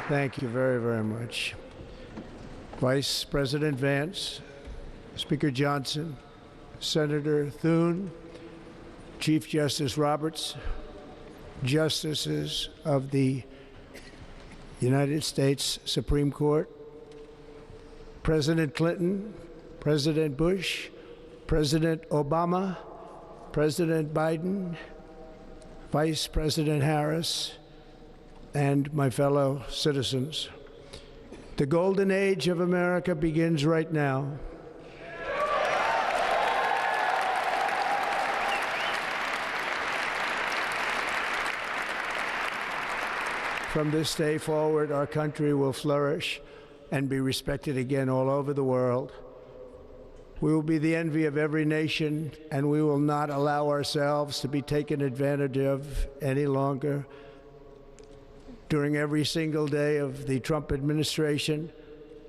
Thank you very, very much. Vice President Vance, Speaker Johnson, Senator Thune, Chief Justice Roberts, Justices of the United States Supreme Court, President Clinton, President Bush, President Obama, President Biden, Vice President Harris, and my fellow citizens. The golden age of America begins right now. From this day forward, our country will flourish and be respected again all over the world. We will be the envy of every nation, and we will not allow ourselves to be taken advantage of any longer. During every single day of the Trump administration,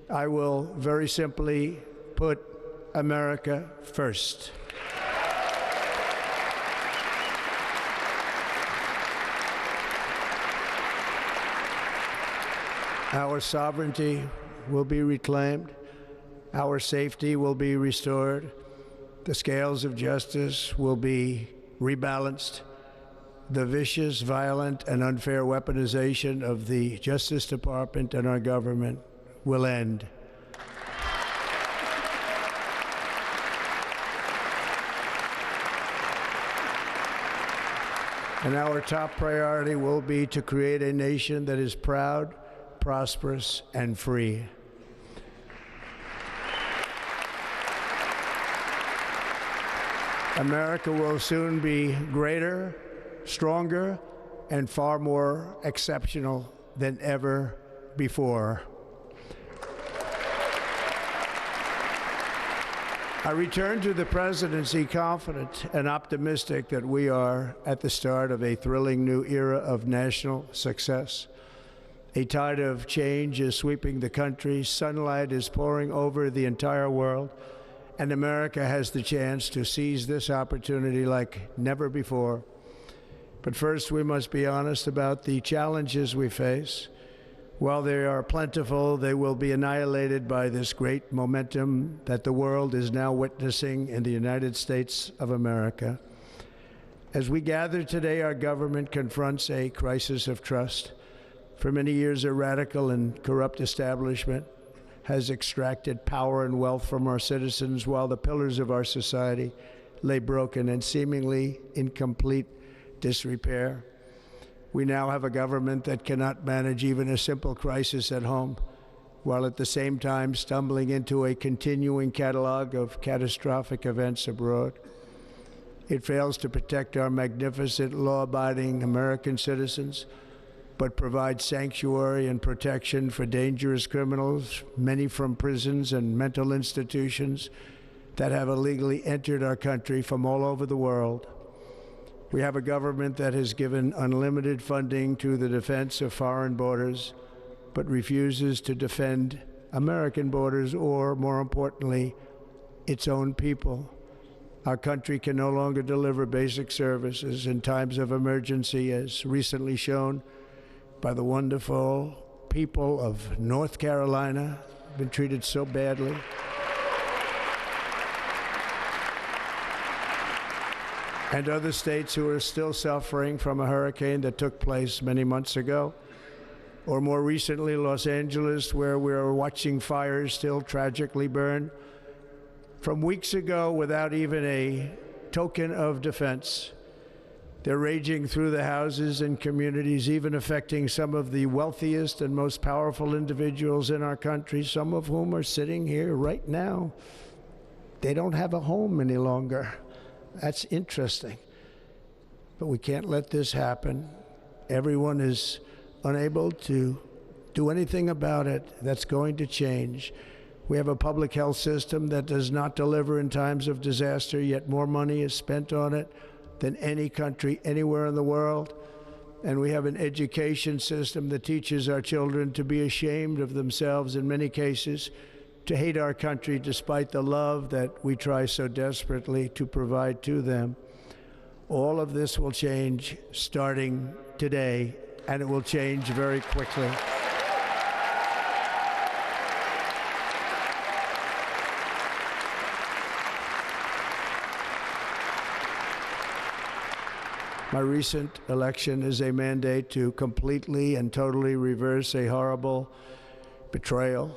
I will very simply put America first. Our sovereignty will be reclaimed. Our safety will be restored. The scales of justice will be rebalanced. The vicious, violent, and unfair weaponization of the Justice Department and our government will end. And our top priority will be to create a nation that is proud, prosperous, and free. America will soon be greater, stronger, and far more exceptional than ever before. I return to the presidency confident and optimistic that we are at the start of a thrilling new era of national success. A tide of change is sweeping the country, sunlight is pouring over the entire world, and America has the chance to seize this opportunity like never before. But first, we must be honest about the challenges we face. While they are plentiful, they will be annihilated by this great momentum that the world is now witnessing in the United States of America. As we gather today, our government confronts a crisis of trust. For many years, a radical and corrupt establishment has extracted power and wealth from our citizens while the pillars of our society lay broken and seemingly in complete disrepair. We now have a government that cannot manage even a simple crisis at home, while at the same time stumbling into a continuing catalog of catastrophic events abroad. It fails to protect our magnificent, law-abiding American citizens, but provides sanctuary and protection for dangerous criminals, many from prisons and mental institutions that have illegally entered our country from all over the world. We have a government that has given unlimited funding to the defense of foreign borders, but refuses to defend American borders or, more importantly, its own people. Our country can no longer deliver basic services in times of emergency, as recently shown by the wonderful people of North Carolina, been treated so badly. And other states who are still suffering from a hurricane that took place many months ago. Or more recently, Los Angeles, where we're watching fires still tragically burn from weeks ago without even a token of defense. They're raging through the houses and communities, even affecting some of the wealthiest and most powerful individuals in our country, some of whom are sitting here right now. They don't have a home any longer. That's interesting. But we can't let this happen. Everyone is unable to do anything about it. That's going to change. We have a public health system that does not deliver in times of disaster, yet more money is spent on it than any country anywhere in the world. And we have an education system that teaches our children to be ashamed of themselves in many cases, to hate our country despite the love that we try so desperately to provide to them. All of this will change starting today, and it will change very quickly. My recent election is a mandate to completely and totally reverse a horrible betrayal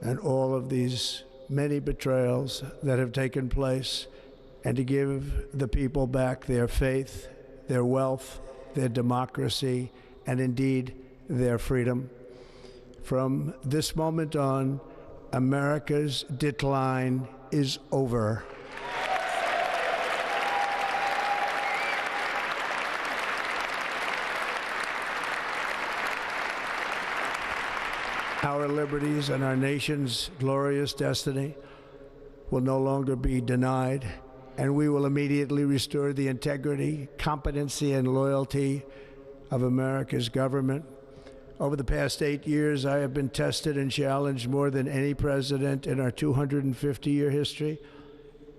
and all of these many betrayals that have taken place, and to give the people back their faith, their wealth, their democracy, and indeed their freedom. From this moment on, America's decline is over. Our liberties and our nation's glorious destiny will no longer be denied, and we will immediately restore the integrity, competency, and loyalty of America's government. Over the past 8 years, I have been tested and challenged more than any president in our 250-year history,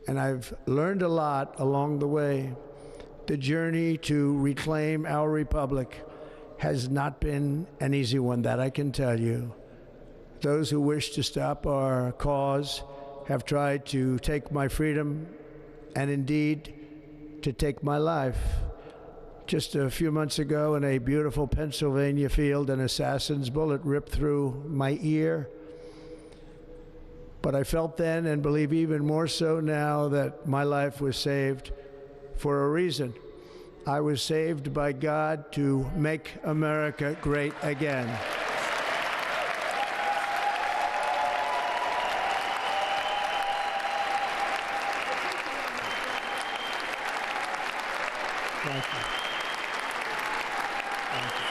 and I've learned a lot along the way. The journey to reclaim our republic has not been an easy one, that I can tell you. Those who wish to stop our cause have tried to take my freedom and indeed to take my life. Just a few months ago in a beautiful Pennsylvania field, an assassin's bullet ripped through my ear. But I felt then, and believe even more so now, that my life was saved for a reason. I was saved by God to make America great again. Thank you. Thank you.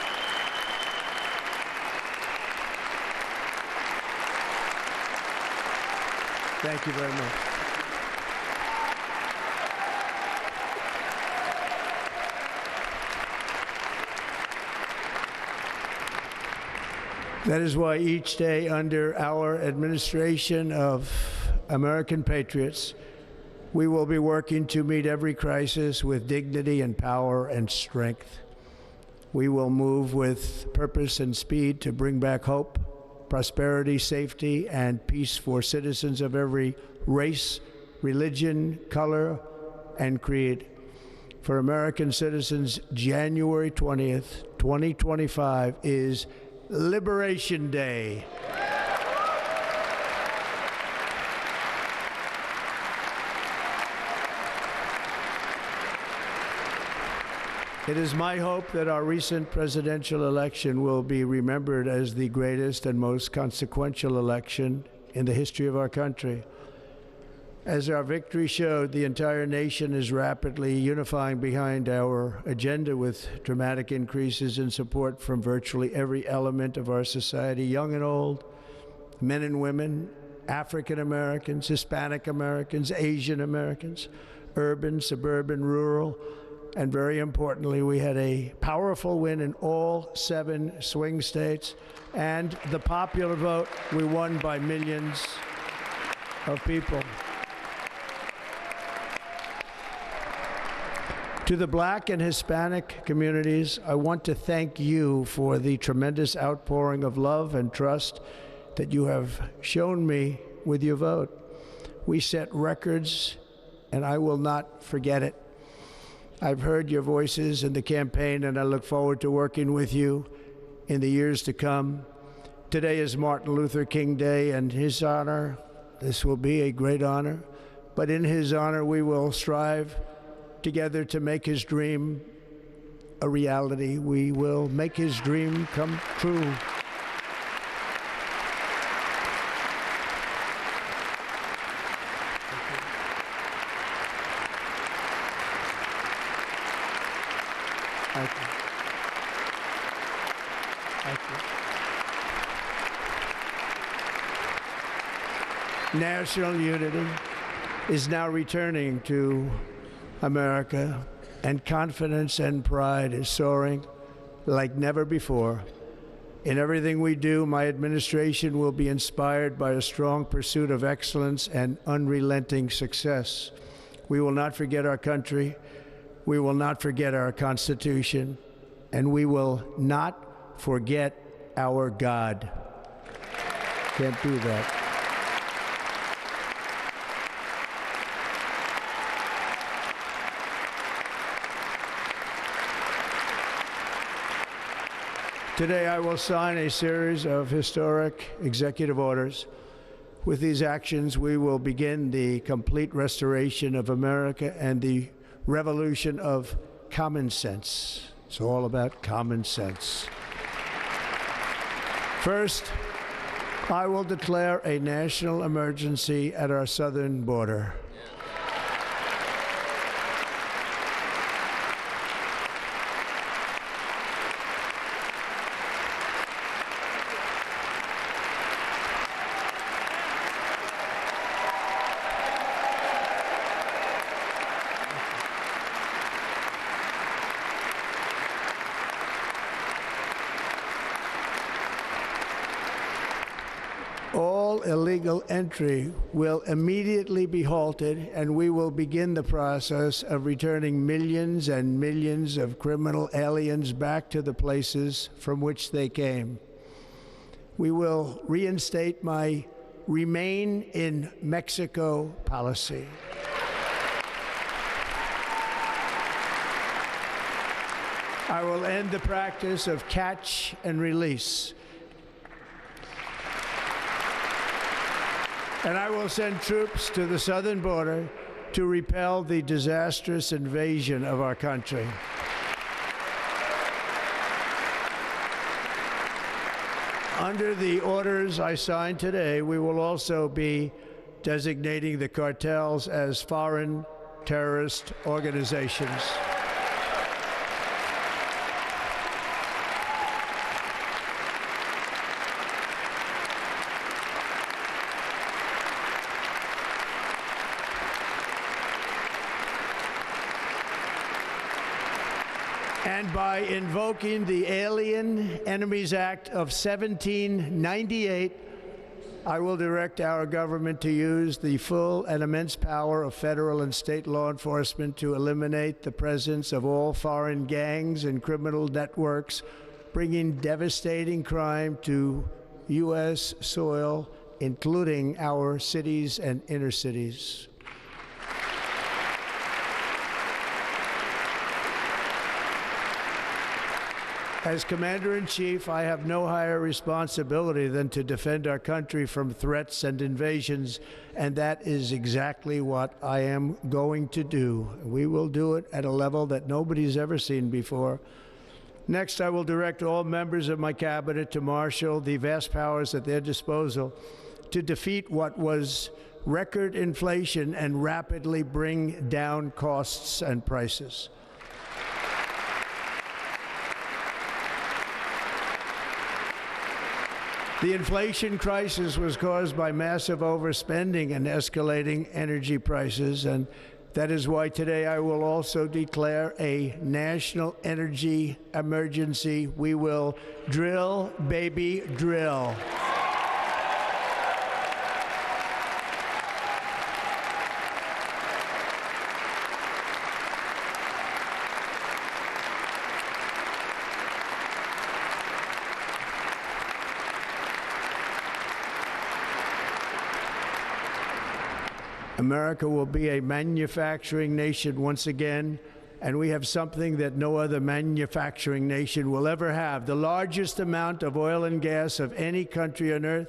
Thank you very much. That is why each day under our administration of American patriots, we will be working to meet every crisis with dignity and power and strength. We will move with purpose and speed to bring back hope, prosperity, safety, and peace for citizens of every race, religion, color, and creed. For American citizens, January 20th, 2025 is Liberation Day. It is my hope that our recent presidential election will be remembered as the greatest and most consequential election in the history of our country. As our victory showed, the entire nation is rapidly unifying behind our agenda with dramatic increases in support from virtually every element of our society, young and old, men and women, African Americans, Hispanic Americans, Asian Americans, urban, suburban, rural. And very importantly, we had a powerful win in all 7 swing states. And the popular vote, we won by millions of people. To the Black and Hispanic communities, I want to thank you for the tremendous outpouring of love and trust that you have shown me with your vote. We set records, and I will not forget it. I've heard your voices in the campaign, and I look forward to working with you in the years to come. Today is Martin Luther King Day, and his honor, this will be a great honor, but in his honor we will strive together to make his dream a reality. We will make his dream come true. Thank you. Thank you. National unity is now returning to America, and confidence and pride is soaring like never before. In everything we do, my administration will be inspired by a strong pursuit of excellence and unrelenting success. We will not forget our country. We will not forget our Constitution, and we will not forget our God. Can't do that. Today, I will sign a series of historic executive orders. With these actions, we will begin the complete restoration of America and the revolution of common sense. It's all about common sense. First, I will declare a national emergency at our southern border. All illegal entry will immediately be halted, and we will begin the process of returning millions and millions of criminal aliens back to the places from which they came. We will reinstate my Remain in Mexico policy. I will end the practice of catch and release. And I will send troops to the southern border to repel the disastrous invasion of our country. Under the orders I signed today, we will also be designating the cartels as foreign terrorist organizations. And by invoking the Alien Enemies Act of 1798, I will direct our government to use the full and immense power of federal and state law enforcement to eliminate the presence of all foreign gangs and criminal networks, bringing devastating crime to U.S. soil, including our cities and inner cities. As Commander-in-Chief, I have no higher responsibility than to defend our country from threats and invasions, and that is exactly what I am going to do. We will do it at a level that nobody's ever seen before. Next, I will direct all members of my cabinet to marshal the vast powers at their disposal to defeat what was record inflation and rapidly bring down costs and prices. The inflation crisis was caused by massive overspending and escalating energy prices, and that is why today I will also declare a national energy emergency. We will drill, baby, drill. America will be a manufacturing nation once again, and we have something that no other manufacturing nation will ever have, the largest amount of oil and gas of any country on earth,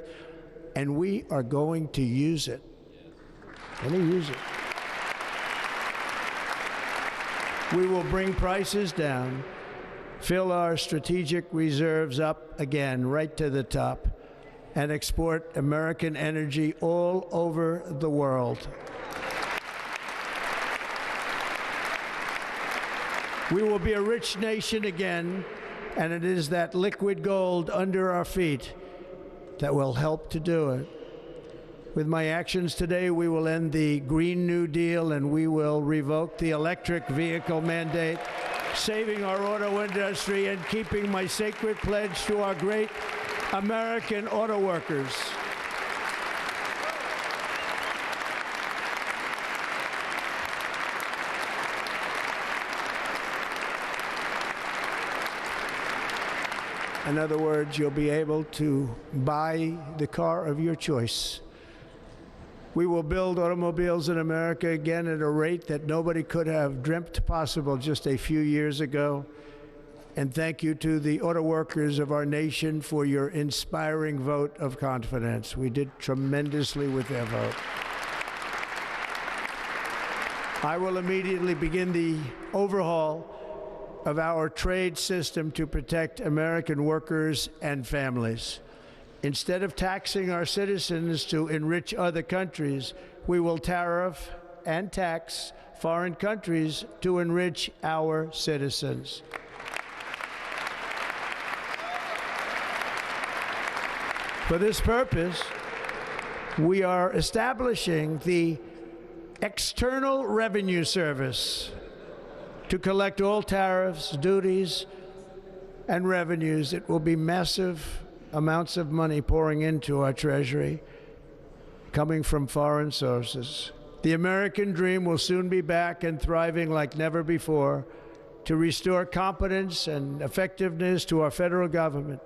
and we are going to use it. We will bring prices down, fill our strategic reserves up again, right to the top, and export American energy all over the world. We will be a rich nation again, and it is that liquid gold under our feet that will help to do it. With my actions today, we will end the Green New Deal, and we will revoke the electric vehicle mandate, saving our auto industry and keeping my sacred pledge to our great American auto workers. In other words, you'll be able to buy the car of your choice. We will build automobiles in America again at a rate that nobody could have dreamt possible just a few years ago. And thank you to the auto workers of our nation for your inspiring vote of confidence. We did tremendously with their vote. I will immediately begin the overhaul of our trade system to protect American workers and families. Instead of taxing our citizens to enrich other countries, we will tariff and tax foreign countries to enrich our citizens. For this purpose, we are establishing the External Revenue Service to collect all tariffs, duties, and revenues. It will be massive amounts of money pouring into our treasury, coming from foreign sources. The American dream will soon be back and thriving like never before. To restore competence and effectiveness to our federal government,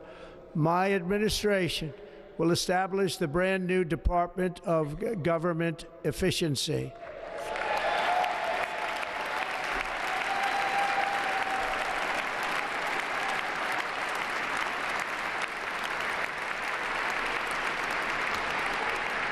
my administration will establish the brand new Department of Government Efficiency.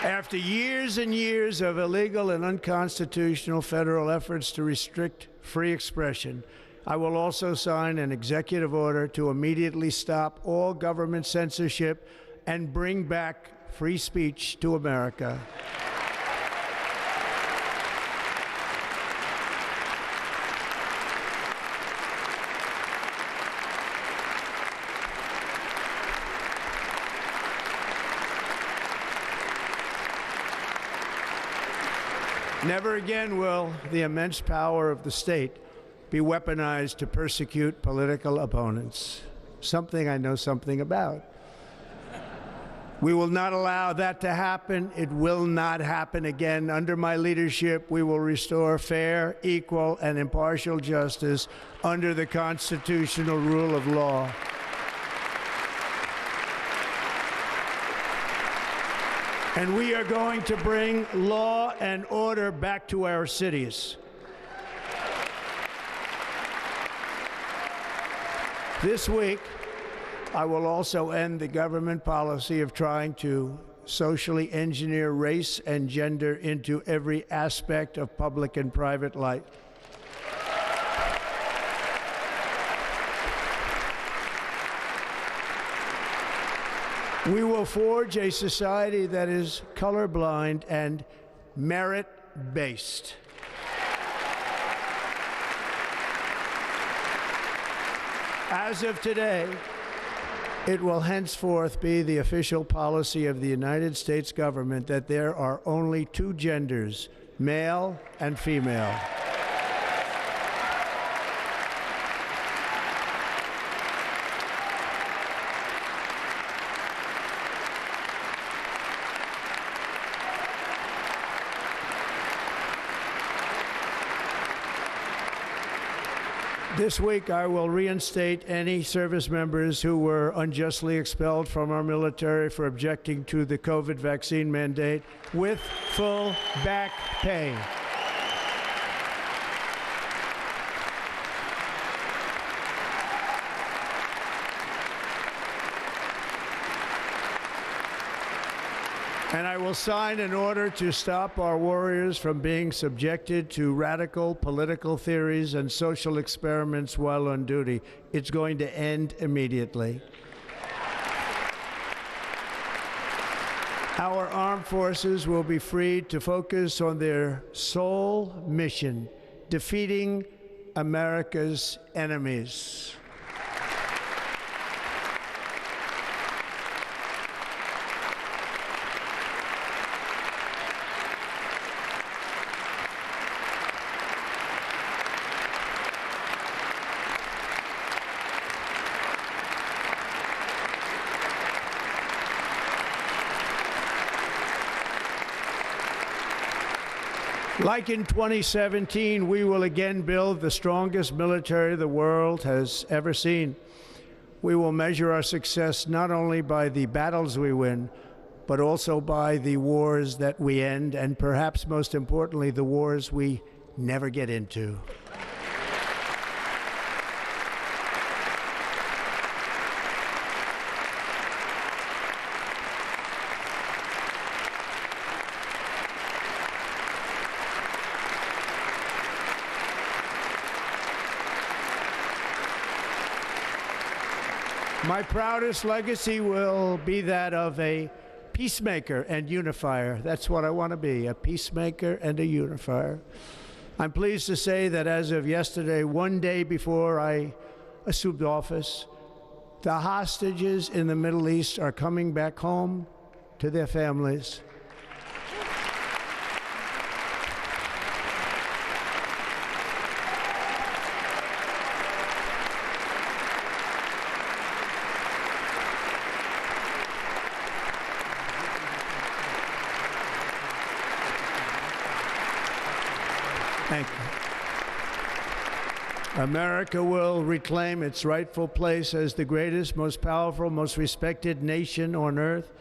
After years and years of illegal and unconstitutional federal efforts to restrict free expression, I will also sign an executive order to immediately stop all government censorship and bring back free speech to America. Never again will the immense power of the state be weaponized to persecute political opponents, something I know something about. We will not allow that to happen. It will not happen again. Under my leadership, we will restore fair, equal, and impartial justice under the constitutional rule of law. And we are going to bring law and order back to our cities. This week, I will also end the government policy of trying to socially engineer race and gender into every aspect of public and private life. We will forge a society that is colorblind and merit-based. As of today, it will henceforth be the official policy of the United States government that there are only two genders, male and female. This week, I will reinstate any service members who were unjustly expelled from our military for objecting to the COVID vaccine mandate with full back pay. And I will sign an order to stop our warriors from being subjected to radical political theories and social experiments while on duty. It's going to end immediately. Our armed forces will be freed to focus on their sole mission, defeating America's enemies. Like in 2017, we will again build the strongest military the world has ever seen. We will measure our success not only by the battles we win, but also by the wars that we end, and perhaps most importantly, the wars we never get into. My proudest legacy will be that of a peacemaker and unifier. That's what I want to be, a peacemaker and a unifier. I'm pleased to say that as of yesterday, one day before I assumed office, the hostages in the Middle East are coming back home to their families. Thank you. America will reclaim its rightful place as the greatest, most powerful, most respected nation on earth,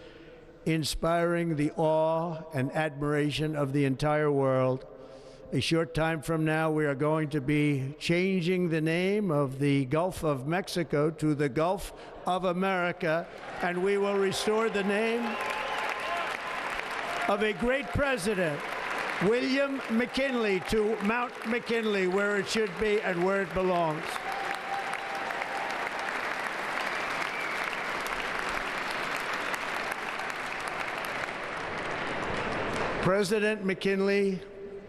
inspiring the awe and admiration of the entire world. A short time from now, we are going to be changing the name of the Gulf of Mexico to the Gulf of America, and we will restore the name of a great president, William McKinley, to Mount McKinley, where it should be and where it belongs. President McKinley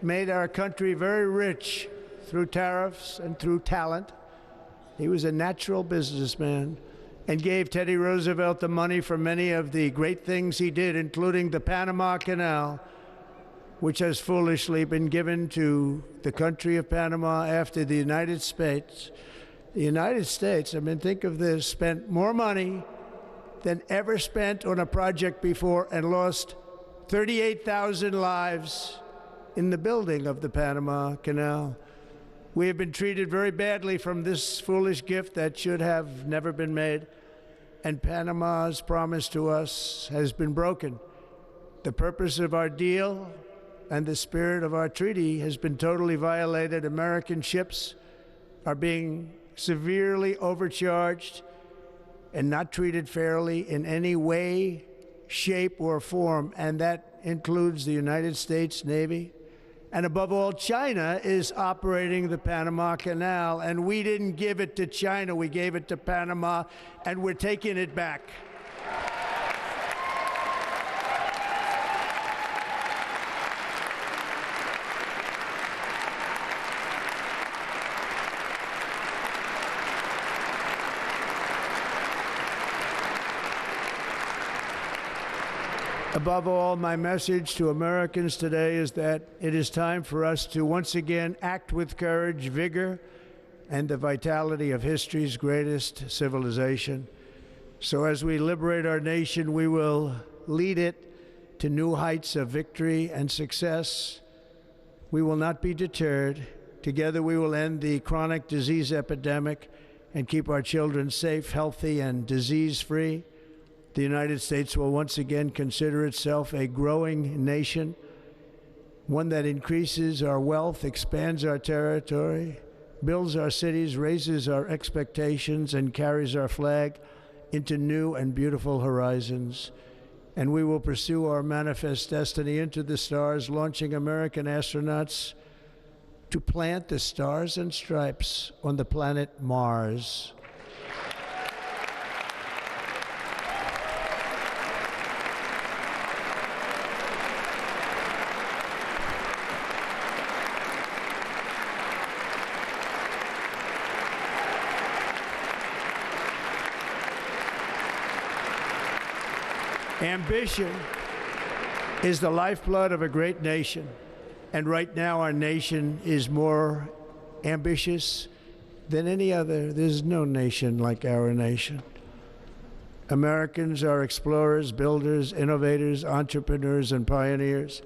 made our country very rich through tariffs and through talent. He was a natural businessman and gave Teddy Roosevelt the money for many of the great things he did, including the Panama Canal, which has foolishly been given to the country of Panama after the United States. The United States, I mean, think of this, spent more money than ever spent on a project before and lost 38,000 lives in the building of the Panama Canal. We have been treated very badly from this foolish gift that should have never been made, and Panama's promise to us has been broken. The purpose of our deal and the spirit of our treaty has been totally violated. American ships are being severely overcharged and not treated fairly in any way, shape, or form, and that includes the United States Navy. And above all, China is operating the Panama Canal, and we didn't give it to China, we gave it to Panama, and we're taking it back. Above all, my message to Americans today is that it is time for us to once again act with courage, vigor, and the vitality of history's greatest civilization. So as we liberate our nation, we will lead it to new heights of victory and success. We will not be deterred. Together we will end the chronic disease epidemic and keep our children safe, healthy, and disease-free. The United States will once again consider itself a growing nation, one that increases our wealth, expands our territory, builds our cities, raises our expectations, and carries our flag into new and beautiful horizons. And we will pursue our manifest destiny into the stars, launching American astronauts to plant the stars and stripes on the planet Mars. Ambition is the lifeblood of a great nation, and right now our nation is more ambitious than any other. There's no nation like our nation. Americans are explorers, builders, innovators, entrepreneurs, and pioneers.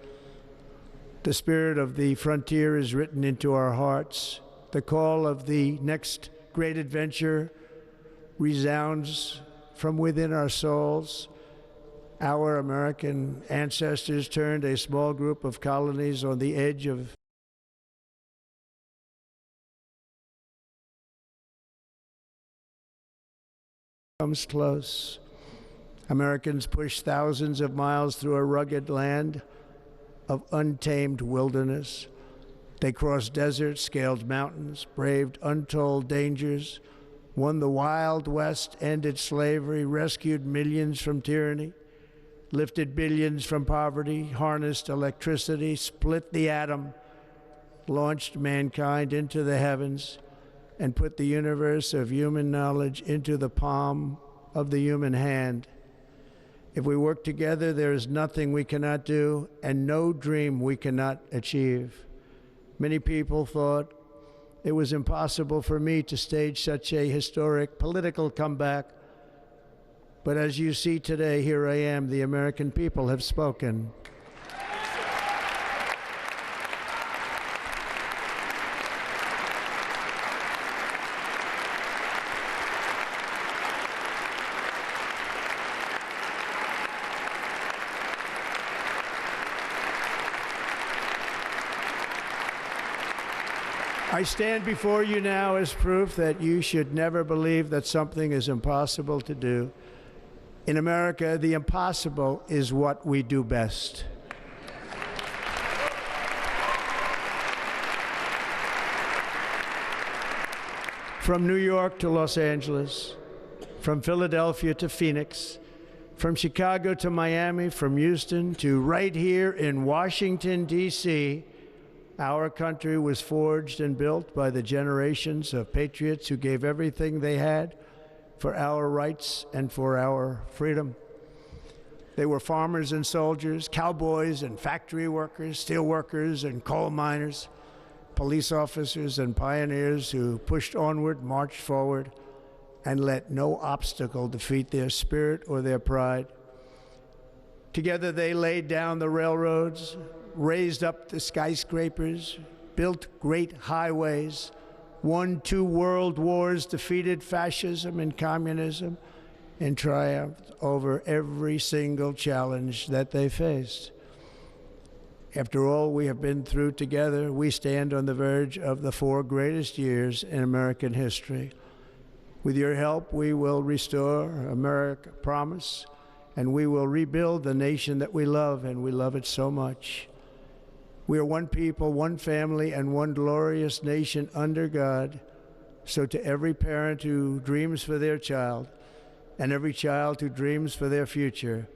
The spirit of the frontier is written into our hearts. The call of the next great adventure resounds from within our souls. Our American ancestors turned a small group of colonies on the edge of comes close. Americans pushed thousands of miles through a rugged land of untamed wilderness. They crossed deserts, scaled mountains, braved untold dangers, won the Wild West, ended slavery, rescued millions from tyranny, lifted billions from poverty, harnessed electricity, split the atom, launched mankind into the heavens, and put the universe of human knowledge into the palm of the human hand. If we work together, there is nothing we cannot do and no dream we cannot achieve. Many people thought it was impossible for me to stage such a historic political comeback. But as you see today, here I am. The American people have spoken. I stand before you now as proof that you should never believe that something is impossible to do. In America, the impossible is what we do best. From New York to Los Angeles, from Philadelphia to Phoenix, from Chicago to Miami, from Houston to right here in Washington, D.C., our country was forged and built by the generations of patriots who gave everything they had for our rights and for our freedom. They were farmers and soldiers, cowboys and factory workers, steel workers and coal miners, police officers and pioneers who pushed onward, marched forward, and let no obstacle defeat their spirit or their pride. Together they laid down the railroads, raised up the skyscrapers, built great highways, won 2 world wars, defeated fascism and communism, and triumphed over every single challenge that they faced. After all we have been through together, we stand on the verge of the 4 greatest years in American history. With your help, we will restore America, promise, and we will rebuild the nation that we love, and we love it so much. We are one people, one family, and one glorious nation under God. So to every parent who dreams for their child, and every child who dreams for their future,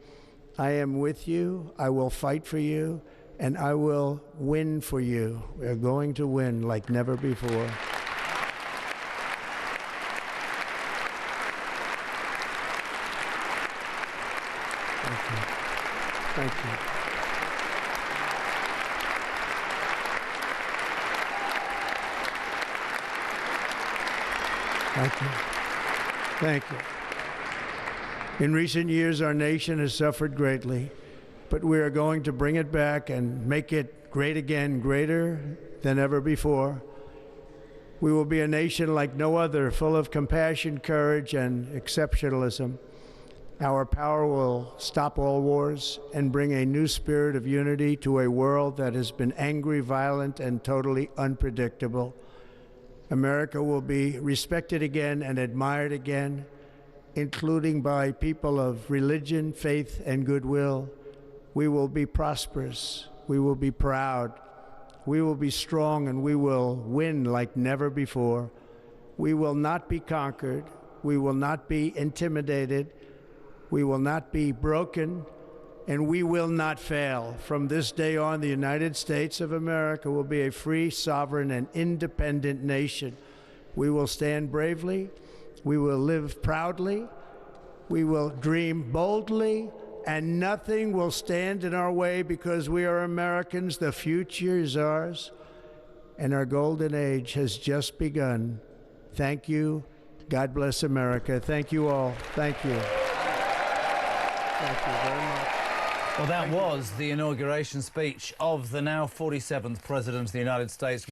I am with you, I will fight for you, and I will win for you. We are going to win like never before. Thank you. Thank you. Thank you. Thank you. In recent years, our nation has suffered greatly, but we are going to bring it back and make it great again, greater than ever before. We will be a nation like no other, full of compassion, courage, and exceptionalism. Our power will stop all wars and bring a new spirit of unity to a world that has been angry, violent, and totally unpredictable. America will be respected again and admired again, including by people of religion, faith, and goodwill. We will be prosperous. We will be proud. We will be strong, and we will win like never before. We will not be conquered. We will not be intimidated. We will not be broken, and we will not fail. From this day on, the United States of America will be a free, sovereign, and independent nation. We will stand bravely. We will live proudly. We will dream boldly, and nothing will stand in our way because we are Americans. The future is ours, and our golden age has just begun. Thank you. God bless America. Thank you all. Thank you. Thank you very much. Well, that was the inauguration speech of the now 47th President of the United States.